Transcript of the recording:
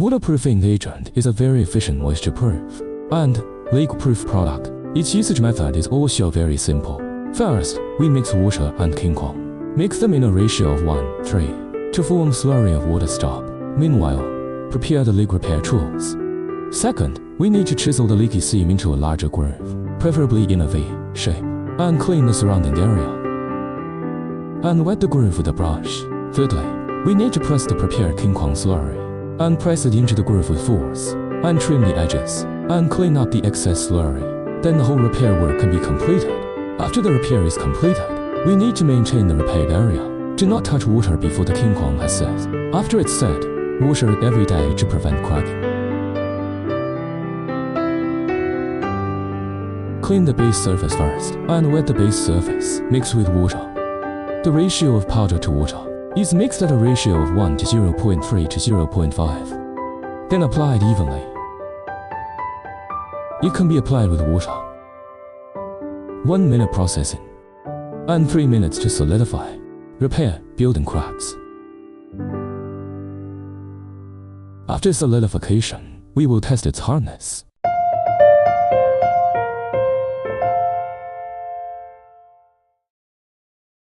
Waterproofing agent is a very efficient moisture-proof and leak-proof product. Its usage method is also very simple. First, we mix water and Kingkong. Mix them in a ratio of 1:3 to form slurry of water stop. Meanwhile, prepare the leak repair tools. Second, we need to chisel the leaky seam into a larger groove, preferably in a V shape, and clean the surrounding area. And wet the groove with a brush. Thirdly, we need to press the prepared Kingkong slurry and press it into the groove with force, and trim the edges, and clean up the excess slurry. Then the whole repair work can be completed. After the repair is completed, we need to maintain the repaired area. Do not touch water before the Kingkong has set. After it's set, wash it every day to prevent cracking. Clean the base surface first, and wet the base surface, mixed with water. The ratio of powder to water is mixed at a ratio of 1 to 0.3 to 0.5. Then apply it evenly. It can be applied with water. 1 minute processing, and 3 minutes to solidify. Repair building cracks. After solidification, we will test its hardness.